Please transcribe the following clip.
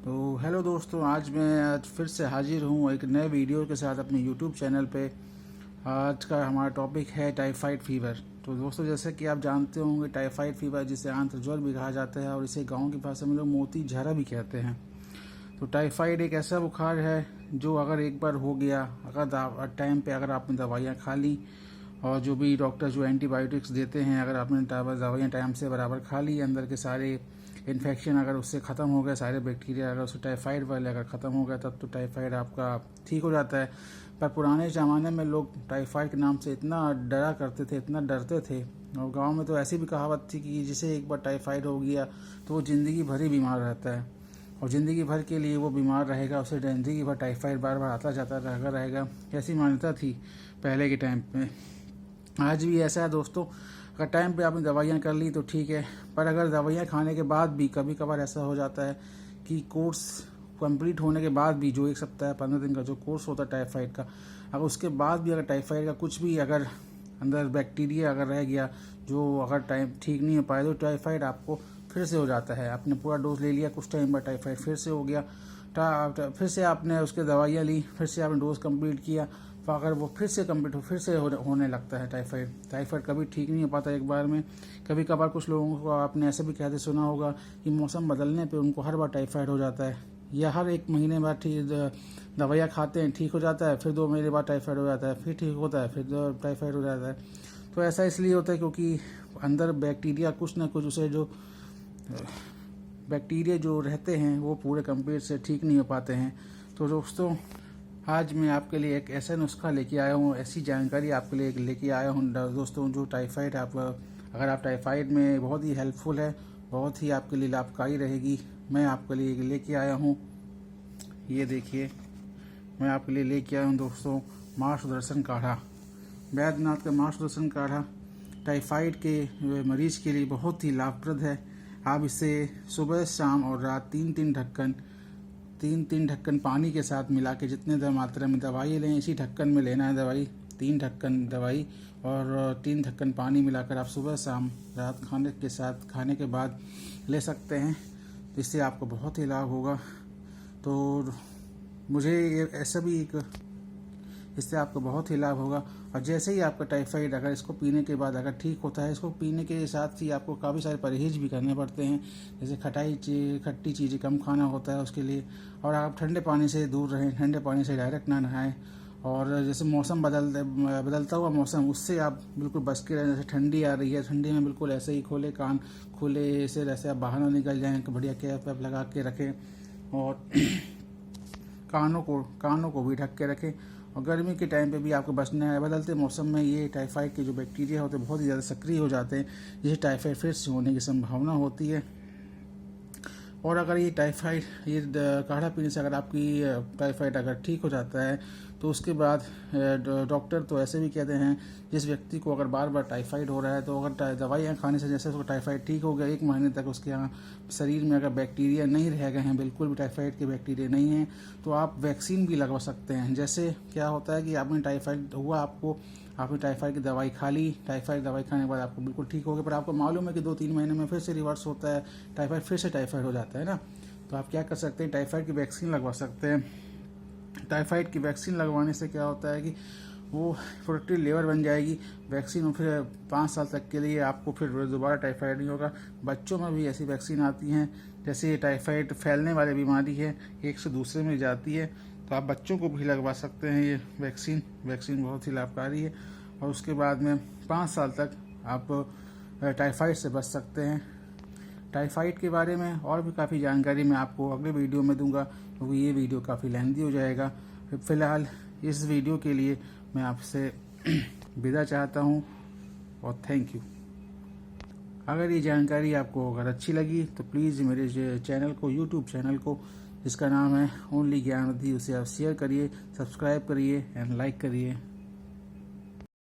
तो हेलो दोस्तों, आज फिर से हाजिर हूँ एक नए वीडियो के साथ अपने यूट्यूब चैनल पे। आज का हमारा टॉपिक है टाइफाइड फीवर। तो दोस्तों, जैसे कि आप जानते होंगे, टाइफाइड फीवर जिसे आंत्र ज्वर भी कहा जाता है और इसे गांव की भाषा में लोग मोती झारा भी कहते हैं। तो टाइफाइड एक ऐसा बुखार है जो अगर एक बार हो गया, अगर टाइम पे अगर आपने दवाइयाँ खा ली और जो भी डॉक्टर जो एंटीबायोटिक्स देते हैं, अगर आपने दवाइयाँ टाइम से बराबर खा ली, अंदर के सारे इन्फेक्शन अगर उससे ख़त्म हो गए, सारे बैक्टीरिया अगर उससे टाइफाइड वाले अगर ख़त्म हो गया, तब तो टाइफाइड आपका ठीक हो जाता है। पर पुराने ज़माने में लोग टाइफाइड के नाम से इतना डरा करते थे, इतना डरते थे। और गांव में तो ऐसी भी कहावत थी कि जिसे एक बार टाइफाइड हो गया तो वो ज़िंदगी भर ही बीमार रहता है और ज़िंदगी भर के लिए वो बीमार रहेगा, उसे ज़िंदगी भर टाइफाइड बार बार आता जाता रहेगा। ऐसी मान्यता थी पहले के टाइम में। आज भी ऐसा है दोस्तों, अगर टाइम पे आपने दवाइयाँ कर ली तो ठीक है, पर अगर दवाइयाँ खाने के बाद भी कभी कभार ऐसा हो जाता है कि कोर्स कंप्लीट होने के बाद भी, जो 1 सप्ताह 15 दिन का जो कोर्स होता है टाइफाइड का, अगर उसके बाद भी अगर टाइफाइड का कुछ भी अगर अंदर बैक्टीरिया अगर रह गया, जो अगर टाइम ठीक नहीं हो पाए, तो टाइफाइड आपको फिर से हो जाता है। आपने पूरा डोज ले लिया, कुछ टाइम बाद टाइफाइड फिर से हो गया, फिर से आपने उसके दवाइयाँ ली, फिर से आपने डोज कंप्लीट किया, तो अगर वो फिर से कंप्लीट फिर से होने लगता है टाइफाइड कभी ठीक नहीं हो पाता एक बार में। कभी कभार कुछ लोगों को आपने ऐसे भी कहते सुना होगा कि मौसम बदलने पे उनको हर बार टाइफाइड हो जाता है, या हर 1 महीने बाद दवाइयाँ खाते हैं, ठीक हो जाता है, फिर 2 महीने बाद टाइफाइड हो जाता है, फिर ठीक होता है, फिर टाइफाइड हो जाता है। तो ऐसा इसलिए होता है क्योंकि अंदर बैक्टीरिया कुछ ना कुछ, उसे जो बैक्टीरिया जो रहते हैं वो पूरे कंप्लीट से ठीक नहीं हो पाते हैं। तो दोस्तों, आज मैं आपके लिए एक ऐसा नुस्खा लेके आया हूँ, ऐसी जानकारी आपके लिए लेके आया हूँ दोस्तों, जो टाइफाइड अगर आप टाइफाइड में बहुत ही हेल्पफुल है, बहुत ही आपके लिए लाभकारी रहेगी। मैं आपके लिए लेके आया हूँ, ये देखिए, मैं आपके लिए लेके आया हूँ दोस्तों माँ सुदर्शन काढ़ा। बैद्यनाथ का माँ सुदर्शन काढ़ा टाइफाइड के मरीज के लिए बहुत ही लाभप्रद है। आप इसे सुबह शाम और रात 3 ढक्कन पानी के साथ मिला के, जितने मात्रा में दवाई लें इसी ढक्कन में लेना है दवाई, 3 ढक्कन दवाई और 3 ढक्कन पानी मिलाकर आप सुबह शाम रात खाने के बाद ले सकते हैं। तो इससे आपको बहुत ही लाभ होगा। तो मुझे ऐसा भी इससे आपको बहुत ही लाभ होगा। और जैसे ही आपका टाइफाइड अगर इसको पीने के बाद अगर ठीक होता है, इसको पीने के साथ ही आपको काफ़ी सारे परहेज भी करने पड़ते हैं, जैसे खट्टी चीज़ें कम खाना होता है उसके लिए। और आप ठंडे पानी से दूर रहें, ठंडे पानी से डायरेक्ट ना नहाएं। और जैसे मौसम बदलता हुआ मौसम, उससे आप बिल्कुल बच के रहें। जैसे ठंडी आ रही है, ठंडी में बिल्कुल ऐसे ही खोले कान, खुले से जैसे आप बाहर ना निकल जाएँ, बढ़िया कैप वैप लगा के रखें और कानों को भी ढक के रखें। और गर्मी के टाइम पे भी आपको बचना है। बदलते मौसम में ये टाइफाइड के जो बैक्टीरिया होते हैं बहुत ही ज़्यादा सक्रिय हो जाते हैं, जिससे टाइफाइड फिर से होने की संभावना होती है। और अगर ये काढ़ा पीने से अगर आपकी टाइफाइड अगर ठीक हो जाता है, तो उसके बाद डॉक्टर तो ऐसे भी कहते हैं, जिस व्यक्ति को अगर बार बार टाइफाइड हो रहा है, तो अगर दवाइयाँ खाने से जैसे उसको टाइफाइड ठीक हो गया, 1 महीने तक उसके यहाँ शरीर में अगर बैक्टीरिया नहीं रह गए हैं, बिल्कुल भी टाइफाइड के बैक्टीरिया नहीं हैं, तो आप वैक्सीन भी लगवा सकते हैं। जैसे क्या होता है कि आपने टाइफाइड हुआ, आपने टाइफाइड की दवाई खा ली, टाइफाइड दवाई खाने के बाद आपको बिल्कुल ठीक हो गया, पर आपको मालूम है कि 2-3 महीने में फिर से रिवर्स होता है, टाइफाइड फिर से टाइफाइड हो जाता है ना। तो आप क्या कर सकते हैं, टाइफाइड की वैक्सीन लगवा सकते हैं। टाइफाइड की वैक्सीन लगवाने से क्या होता है कि वो प्रोटेक्टिव लेयर बन जाएगी वैक्सीन, और फिर 5 साल तक के लिए आपको फिर दोबारा टाइफाइड नहीं होगा। बच्चों में भी ऐसी वैक्सीन आती हैं, जैसे ये टाइफाइड फैलने वाली बीमारी है, एक से दूसरे में जाती है, तो आप बच्चों को भी लगवा सकते हैं ये वैक्सीन बहुत ही लाभकारी है। और उसके बाद में 5 साल तक आप टाइफाइड से बच सकते हैं। टाइफाइड के बारे में और भी काफ़ी जानकारी मैं आपको अगले वीडियो में दूंगा, क्योंकि ये वीडियो काफ़ी लेंथी हो जाएगा। फिलहाल इस वीडियो के लिए मैं आपसे विदा चाहता हूँ और थैंक यू। अगर ये जानकारी आपको अगर अच्छी लगी तो प्लीज़ मेरे चैनल को, यूट्यूब चैनल को, जिसका नाम है ओनली ज्ञान निधि, उसे आप शेयर करिए, सब्सक्राइब करिए एंड लाइक करिए।